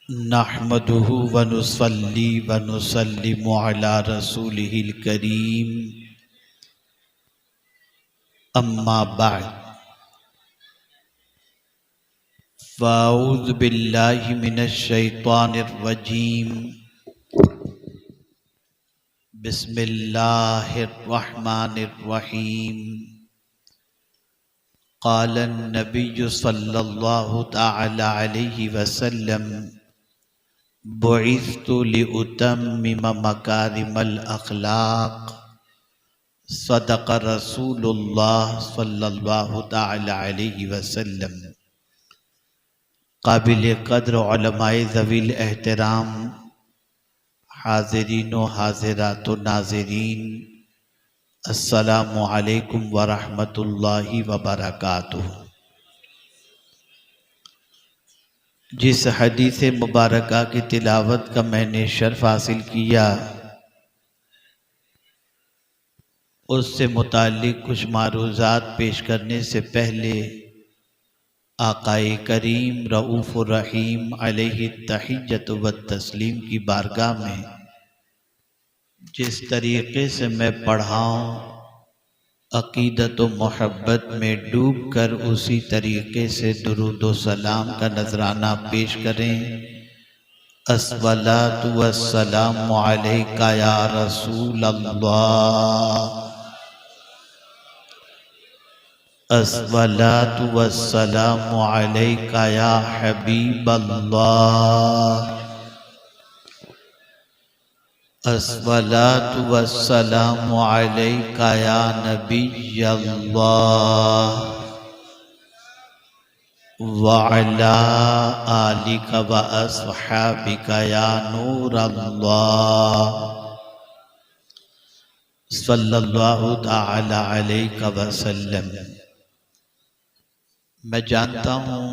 नहमदुहु व नुसल्ली व नुसल्लिमु अला रसूलिहिल करीम अम्मा बाद फ़अऊज़ु बिल्लाहि मिनश शैतानिर रजीम बिस्मिल्लाहिर रहमानिर रहीम क़ालन नबिय्यु सल्लल्लाहु तआला अलैहि वसल्लम बुइस्तु लिउतम्मिम मकारिमल अखलाक सदक़ रसूलुल्लाह सल्लल्लाहु तआला अलैहि वसल्लम। काबिल क़द्र उलमाए ज़वील एहतराम, हाज़िरीन व हाज़िरात व नाज़रीन, अस्सलामु अलैकुम व रहमतुल्लाहि व बरकातुहू। जिस हदीस मुबारका की तिलावत का मैंने शर्फ हासिल किया, उससे मुताल्लिक़ कुछ मारूज़ात पेश करने से पहले आक़ाए करीम रऊफ़ुर रहीम अलैहि तहिय्यतु व तस्लीम की बारगाह में जिस तरीक़े से मैं पढ़ाऊँ, अक़ीदत व मोहब्बत में डूब कर उसी तरीक़े से दुरूद व सलाम का नजराना पेश करें। अस्सलातु वस्सलामु अलैका या रसूल अल्लाह, अस्सलातु वस्सलामु अलैका या हबीब अल्लाह, अस्सलातु वस्सलामु अलैका या नबी अल्लाह व अला आलिका व अस्हाबिका या नूर अल्लाह सल्लल्लाहु तआला अलैहि वसल्लम। मैं जानता हूँ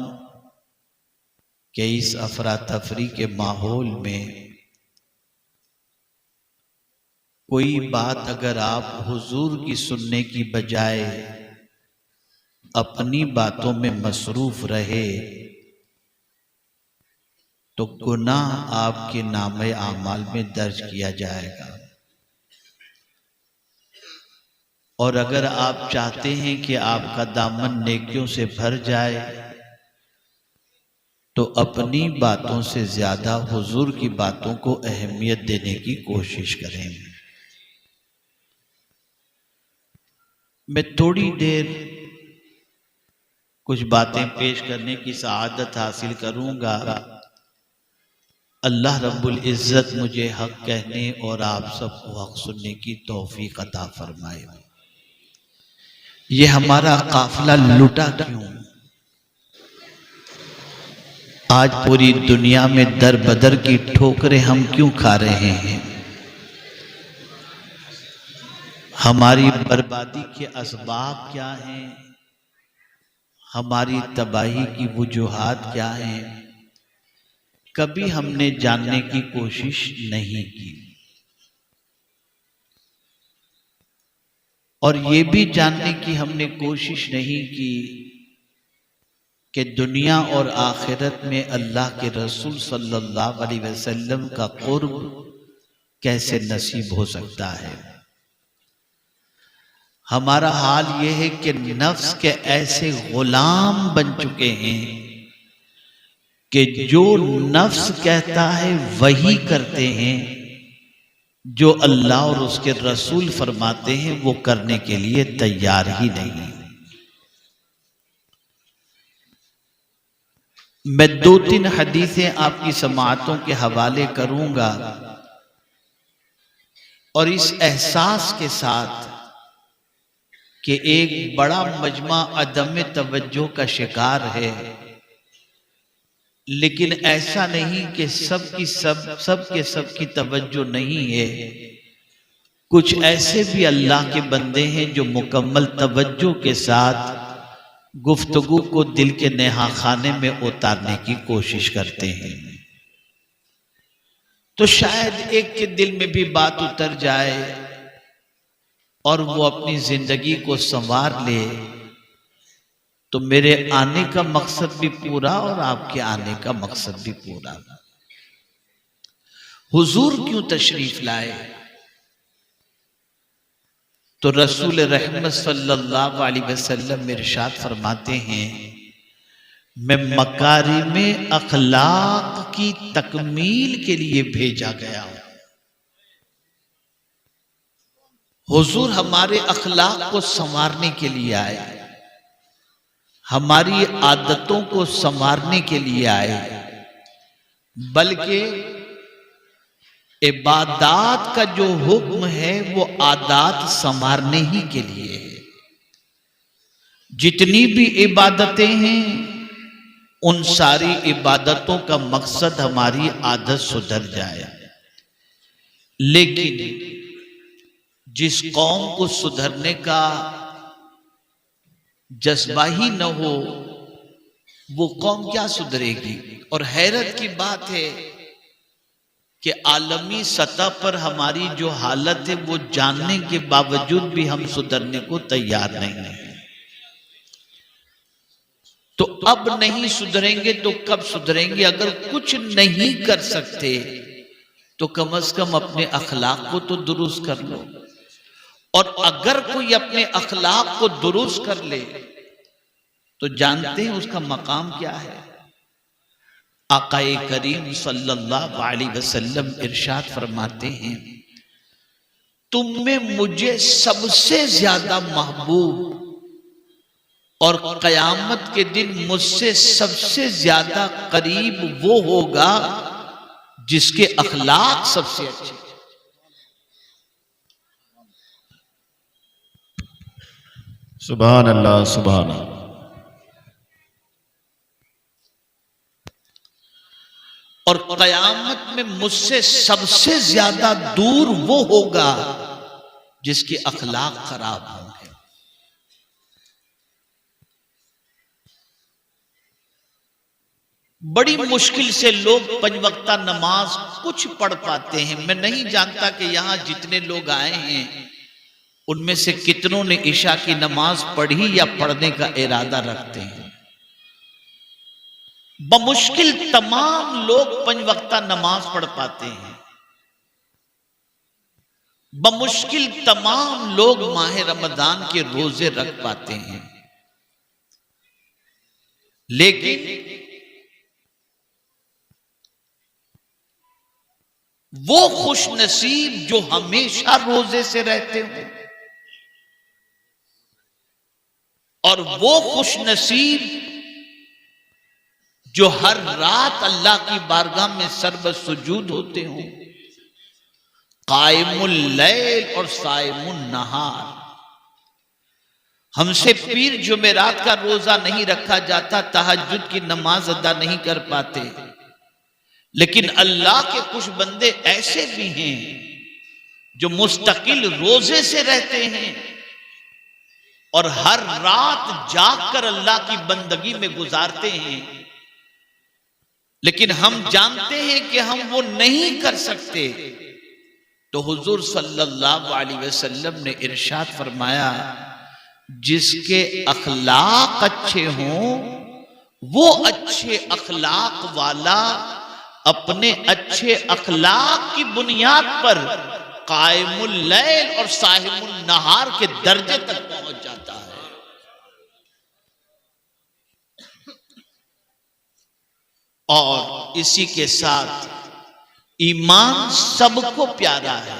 कि इस अफरा तफरी के माहौल में कोई बात अगर आप हुजूर की सुनने की बजाय अपनी बातों में मसरूफ रहे तो गुनाह आपके नामे आमाल में दर्ज किया जाएगा। और अगर आप चाहते हैं कि आपका दामन नेकियों से भर जाए तो अपनी बातों से ज्यादा हुजूर की बातों को अहमियत देने की कोशिश करें। मैं थोड़ी देर कुछ बातें पेश करने की सआदत हासिल करूंगा। अल्लाह रब्बुल इज़्ज़त मुझे हक कहने और आप सबको हक सुनने की तौफीक अता फरमाए। ये हमारा काफिला लुटा क्यों? आज पूरी दुनिया में दर बदर की ठोकरें हम क्यों खा रहे हैं? हमारी बर्बादी के असबाब क्या हैं? हमारी तबाही की वजूहात क्या हैं? कभी हमने जानने की कोशिश नहीं की। और ये भी जानने की हमने कोशिश नहीं की कि दुनिया और आखिरत में अल्लाह के रसूल सल्लल्लाहु अलैहि वसल्लम का कुर्ब कैसे नसीब हो सकता है। हमारा हाल यह है कि नफ्स के ऐसे गुलाम बन चुके हैं कि जो नफ्स कहता है वही करते हैं, जो अल्लाह और उसके रसूल फरमाते हैं वो करने के लिए तैयार ही नहीं। मैं दो तीन हदीसें आपकी समाअतों के हवाले करूंगा और इस एहसास के साथ कि एक बड़ा मजमा अदम तवज्जो का शिकार है, लेकिन ऐसा नहीं कि सब की तवज्जो नहीं है। कुछ ऐसे भी अल्लाह के बंदे हैं जो मुकम्मल तवज्जो के साथ गुफ्तगू को दिल के नेहा खाने में उतारने की कोशिश करते हैं। तो शायद एक के दिल में भी बात उतर जाए और वो अपनी जिंदगी को संवार ले, तो मेरे आने का मकसद भी पूरा और आपके आने का मकसद भी पूरा। हुजूर क्यों तशरीफ लाए? तो रसूल रहमत सल्लल्लाहु अलैहि वसल्लम इरशाद फरमाते हैं, मैं मकारिमे अखलाक की तकमील के लिए भेजा गया हूं। हुजूर हमारे अखलाक को संवारने के लिए आए, हमारी आदतों को संवारने के लिए आए, बल्कि इबादत का जो हुक्म है वो आदात संवारने ही के लिए है। जितनी भी इबादतें हैं उन सारी इबादतों का मकसद हमारी आदत सुधर जाए। लेकिन जिस कौम को सुधरने का जज्बा ही न हो वो कौम क्या सुधरेगी। और हैरत की बात है कि आलमी सतह पर हमारी जो हालत है वो जानने के बावजूद भी हम सुधरने को तैयार नहीं हैं। तो अब नहीं सुधरेंगे तो कब सुधरेंगे? अगर कुछ नहीं कर सकते तो कम से कम अपने अखलाक को तो दुरुस्त कर लो। और अगर कोई अपने अखलाक को दुरुस्त कर ले तो जानते हैं उसका मकाम क्या है। आकाए करीम सल्लल्लाहु अलैहि वसल्लम इरशाद फरमाते हैं, तुम में मुझे सबसे ज्यादा महबूब और कयामत के दिन मुझसे सबसे ज्यादा करीब वो होगा जिसके अखलाक सबसे अच्छे। सुभान अल्लाह, सुभान अल्लाह। और कयामत में मुझसे सबसे ज्यादा दूर वो होगा जिसके अखलाक खराब होंगे। बड़ी मुश्किल से लोग पंचवक्ता नमाज कुछ पढ़ पाते हैं। मैं नहीं जानता कि यहां जितने लोग आए हैं उनमें से कितनों ने इशा की नमाज पढ़ी या पढ़ने का इरादा रखते हैं। बमुश्किल तमाम लोग पंचवक्ता नमाज पढ़ पाते हैं। बमुश्किल तमाम लोग माह रमजान के रोजे रख पाते हैं। लेकिन वो खुश नसीब जो हमेशा रोजे से रहते हो, और वो खुश नसीब जो हर रात अल्लाह की बारगाह में सर्ब सुजूद होते हो, कायमुल लैल और साइमुन नहार। हमसे पीर जुमेरात का रोजा नहीं रखा जाता, तहज्जुद की नमाज अदा नहीं कर पाते, लेकिन अल्लाह के कुछ बंदे ऐसे भी हैं जो मुस्तकिल रोजे से रहते हैं और हर रात जागकर अल्लाह की बंदगी में गुजारते हैं। लेकिन हम जानते हैं कि हम वो नहीं कर सकते। तो हुजूर सल्लल्लाहु अलैहि वसल्लम ने इरशाद फरमाया, जिसके अखलाक अच्छे हों वो अच्छे अखलाक वाला अपने अच्छे अखलाक की बुनियाद पर कायमुल लैल और साहिमुल नहार के दर्जे तक पहुंच जाता है। और इसी के साथ ईमान सबको प्यारा है,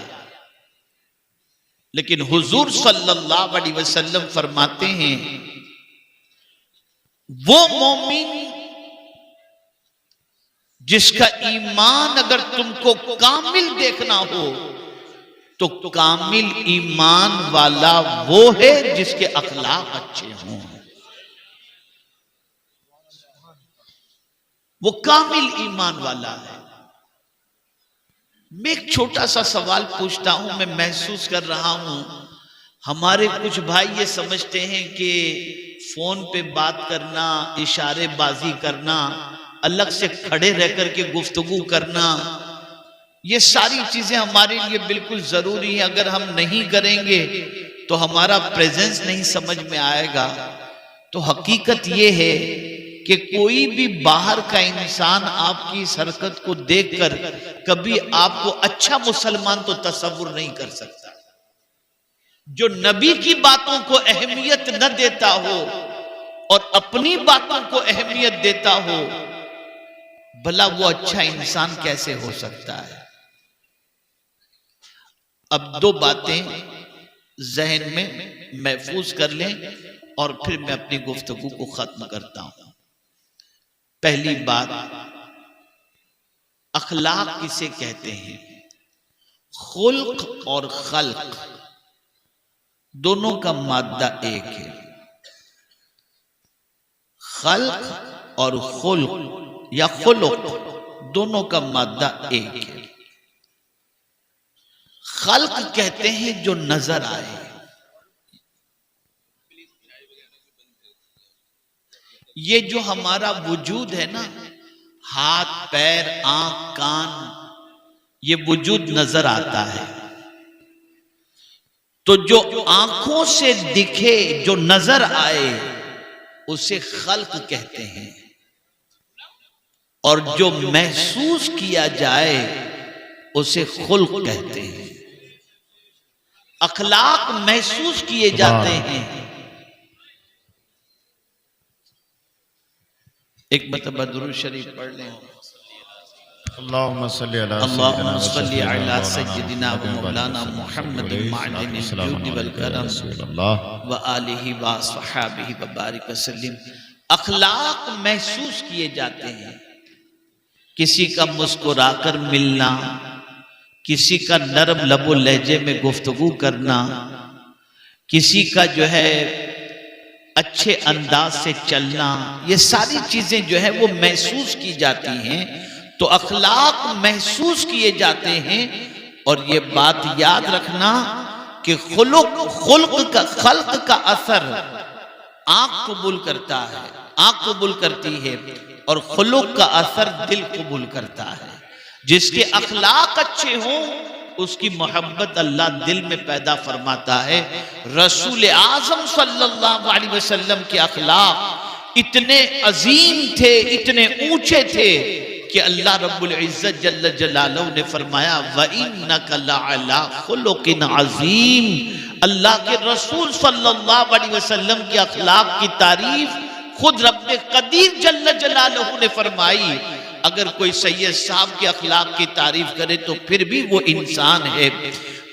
लेकिन हुजूर सल्लल्लाहु अलैहि वसल्लम फरमाते हैं, वो मोमिन जिसका ईमान अगर तुमको कामिल देखना हो तो कामिल ईमान वाला वो है जिसके अखलाक अच्छे हों। वो कामिल ईमान वाला है। मैं एक छोटा सा सवाल पूछता हूं। मैं महसूस कर रहा हूं हमारे कुछ भाई ये समझते हैं कि फोन पे बात करना, इशारेबाजी करना, अलग से खड़े रह करके गुफ्तगू करना, ये सारी चीजें हमारे लिए बिल्कुल जरूरी है। अगर हम नहीं करेंगे तो हमारा प्रेजेंस नहीं समझ में आएगा। तो हकीकत ये है कि कोई भी बाहर का इंसान आपकी इस हरकत को देखकर कभी आपको अच्छा मुसलमान तो तसव्वुर नहीं कर सकता। जो नबी की बातों को अहमियत न देता हो और अपनी बातों को अहमियत देता हो, भला वो अच्छा इंसान कैसे हो सकता है। अब दो बातें जहन में महफूज कर लें और फिर मैं अपनी गुफ्तगू को खत्म करता हूं। पहली बात, अखलाक किसे कहते हैं? खुल्क और खल्क दोनों का मादा एक है। खल्क और खुल्क या खुलुक दोनों का मादा एक है। खल्क कहते हैं जो नजर आए। ये जो हमारा वजूद है ना, हाथ पैर आंख कान, ये वजूद नजर आता है। तो जो आंखों से दिखे, जो नजर आए, उसे खल्क कहते हैं। और जो महसूस किया जाए उसे खुल्क कहते हैं। अखलाक महसूस किए जाते हैं। एक मरतबा दुरूद शरीफ पढ़ लें। अल्लाहुम्मा सल्ली अला सय्यिदिना व मौलाना मुहम्मदिन मअदिनिल जूदि वल करम व आलिहि व अस्हाबिहि व बारिक वसल्लम। अखलाक महसूस किए जाते हैं। किसी का मुस्कुराकर मिलना, किसी का नरम लबो लहजे में गुफ्तगू करना, किसी का जो है अच्छे अंदाज से चलना, ये सारी चीजें जो है वो महसूस की जाती हैं। तो अखलाक महसूस किए जाते हैं। और ये बात याद रखना कि खल्क का असर आंख कबूल करता है, आंख कबूल करती है, और खुलुक का असर दिल कबूल करता है। जिसके अखलाक अच्छे हों उसकी मोहब्बत अल्लाह दिल में पैदा फरमाता है। रसूल आज़म सल्लल्लाहु अलैहि वसल्लम के अखलाक इतने अजीम थे, इतने ऊंचे थे कि अल्लाह रब्बुल इज्जत जल्ल जलालहू ने फरमाया व इन्नका लअला खुलुकिन अजीम। अल्लाह के रसूल सल्लल्लाहु अलैहि वसल्लम के अखलाक की तारीफ खुद रब्बे कदीर जल्ल जलालहू ने फरमाई। अगर कोई सैयद साहब के अखलाक की तारीफ करे तो फिर भी वो इंसान है।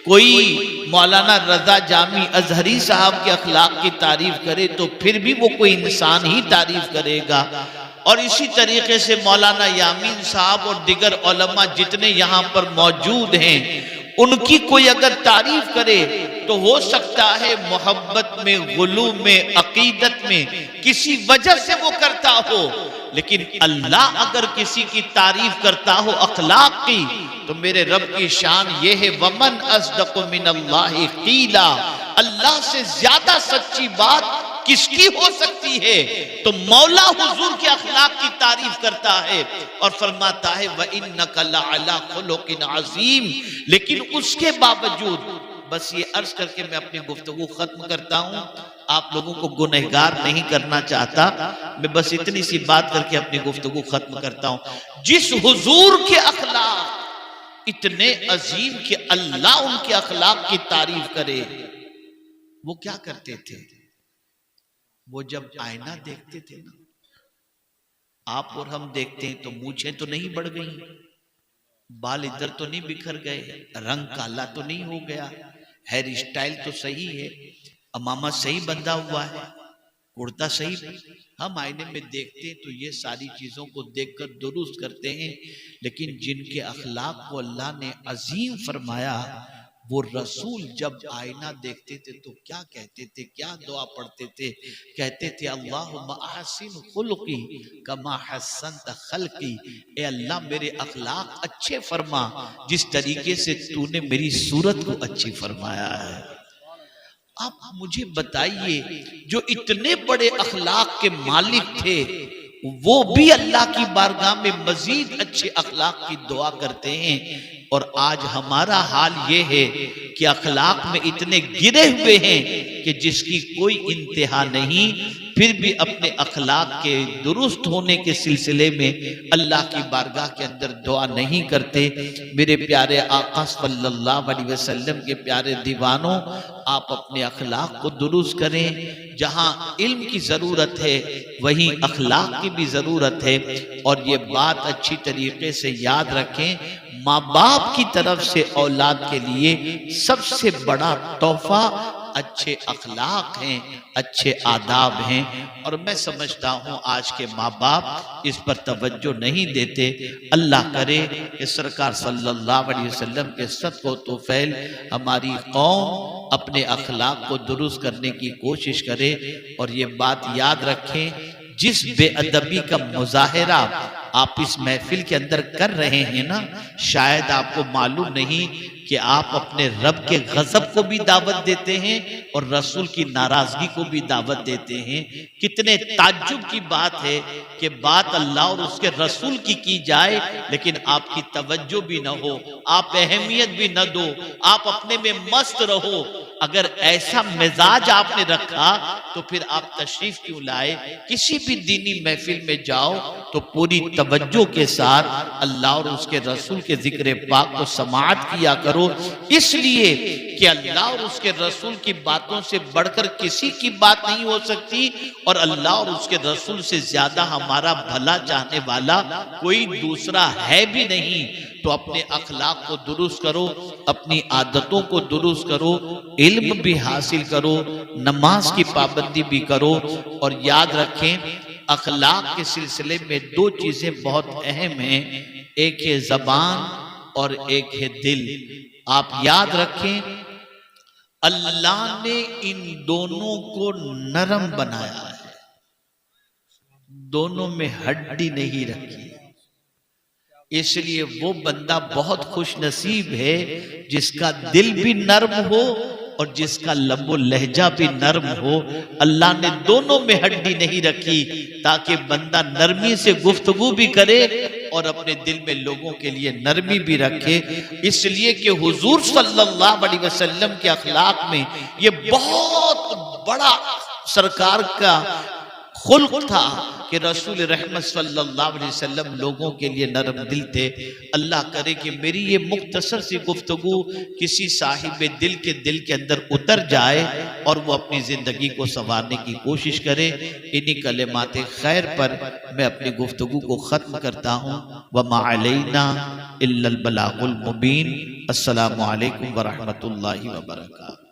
कोई मौलाना रजा जामी अजहरी साहब के अखलाक की तारीफ करे तो फिर भी वो कोई इंसान ही तारीफ करेगा। और इसी तरीके से मौलाना यामीन साहब और दिगर उलमा जितने यहाँ पर मौजूद हैं, उनकी कोई अगर तारीफ करे तो हो सकता है मोहब्बत में, गुलू में, अकीदत में किसी वजह से वो करता हो। लेकिन अल्लाह अगर किसी की तारीफ करता हो अखलाक की, तो मेरे रब की शान ये है वमन अस्दक़ु मिनल्लाहि क़ीला। अल्लाह से ज्यादा सच्ची बात किसकी हो सकती है? तो मौला हुजूर के अखलाक की तारीफ करता है और फरमाता है व इन्नका लअला खुलुकिन अज़ीम। लेकिन उसके बावजूद, बस ये अर्ज करके मैं अपनी गुफ्तगू खत्म करता हूं, आप लोगों को गुनहगार नहीं करना चाहता, मैं बस इतनी सी बात करके अपनी गुफ्तगू खत्म करता हूं। जिस हुजूर के अखलाक इतने अजीम कि अल्लाह उनके अखलाक की तारीफ करे, वो क्या करते थे? वो जब आईना देखते थे ना, आप और हम देखते हैं तो मूछें तो नहीं बढ़ गई, बाल इधर तो नहीं बिखर गए, रंग काला तो नहीं हो गया, हेयर स्टाइल तो सही है, अमामा सही बंधा हुआ है, कुर्ता सही। हम आईने में देखते हैं तो ये सारी चीजों को देखकर दुरुस्त करते हैं। लेकिन जिनके अखलाक को अल्लाह ने अजीम फरमाया, वो रसूल जब आईना देखते थे तो क्या कहते थे, क्या दुआ पढ़ते थे? कहते थे अल्लाहुम्मा अहसिन खुल्की कमा हस्सनत खल्की। ए अल्लाह मेरे अखलाक अच्छे फरमा जिस तरीके से तूने मेरी सूरत को अच्छी फरमाया है। आप मुझे बताइए, जो इतने बड़े अखलाक के मालिक थे वो भी अल्लाह की बारगाह में मजीद अच्छे अखलाक की दुआ करते हैं। और आज हमारा हाल ये है कि अखलाक में इतने गिरे हुए हैं कि जिसकी कोई इंतहा नहीं। फिर भी अपने अखलाक के दुरुस्त होने के सिलसिले में अल्लाह की बारगाह के अंदर दुआ नहीं करते। मेरे प्यारे आका सल्लल्लाहु अलैहि वसल्लम के प्यारे दीवानों, आप अपने अखलाक को दुरुस्त करें। जहां इल्म की जरूरत है वहीं अखलाक की भी जरूरत है। और ये बात अच्छी तरीके से याद रखें, माँ बाप की तरफ से औलाद के लिए सबसे बड़ा तोहफा अच्छे अखलाक हैं, अच्छे आदाब हैं। और मैं समझता हूँ आज के माँ बाप इस पर तवज्जो नहीं देते। अल्लाह करे कि सरकार सल्लल्लाहु अलैहि वसल्लम के सदक़ो तौफ़ैल हमारी कौम अपने अखलाक को दुरुस्त करने की कोशिश करे। और ये बात याद रखें, जिस बेअदबी का मुजाहिरा आप इस महफिल के अंदर कर रहे हैं ना, शायद आपको मालूम नहीं कि आप अपने रब के गजब को भी दावत देते हैं और रसूल की नाराजगी को भी दावत देते हैं। कितने ताज्जुब की बात है कि बात अल्लाह और उसके रसूल की जाए, लेकिन आपकी तवज्जो भी न हो, आप अहमियत भी न दो, आप अपने में मस्त रहो। अगर ऐसा मिजाज आपने रखा तो फिर आप तशरीफ क्यों लाए? किसी भी दीनी महफिल में जाओ तो पूरी तवज्जो के साथ अल्लाह और उसके रसूल के जिक्र पाक को समाअत किया करो, इसलिए कि अल्लाह और उसके रसूल की बातों से बढ़कर किसी की बात नहीं हो सकती और अल्लाह और उसके रसूल से ज्यादा हमारा भला चाहने वाला कोई दूसरा है भी नहीं। तो अपने अखलाक को दुरुस्त करो, अपनी आदतों को दुरुस्त करो, इल्म भी हासिल करो, नमाज की पाबंदी भी करो। और याद रखें, अखलाक के सिलसिले में दो चीजें बहुत अहम हैं, एक है जबान और एक है दिल। आप याद रखें, अल्लाह ने इन दोनों को नरम बनाया है, दोनों में हड्डी नहीं रखी। इसलिए वो बंदा बहुत खुश नसीब है जिसका दिल भी नर्म हो और जिसका लबो लहजा भी नर्म हो। अल्लाह ने दोनों में हड्डी नहीं रखी ताकि बंदा नरमी से गुफ्तगू भी करे और अपने दिल में लोगों के लिए नरमी भी रखे। इसलिए कि हुजूर सल्लल्लाहु अलैहि वसल्लम के अखलाक में ये बहुत बड़ा सरकार का खुल्क था कि रसूल रहमत सल्लल्लाहु अलैहि वसल्लम लोगों के लिए नरम दिल थे। अल्लाह करे कि मेरी ये मुख्तसर सी गुफ्तगू किसी साहिब दिल के अंदर उतर जाए और वो अपनी जिंदगी को संवारने की कोशिश करे। इन्हीं कलिमात खैर पर मैं अपनी गुफ्तगू को खत्म करता हूँ। वमा अलैना इल्लल बलागुल मुबीन। अस्सलामु अलैकुम व रहमतुल्लाहि व बरकातहू।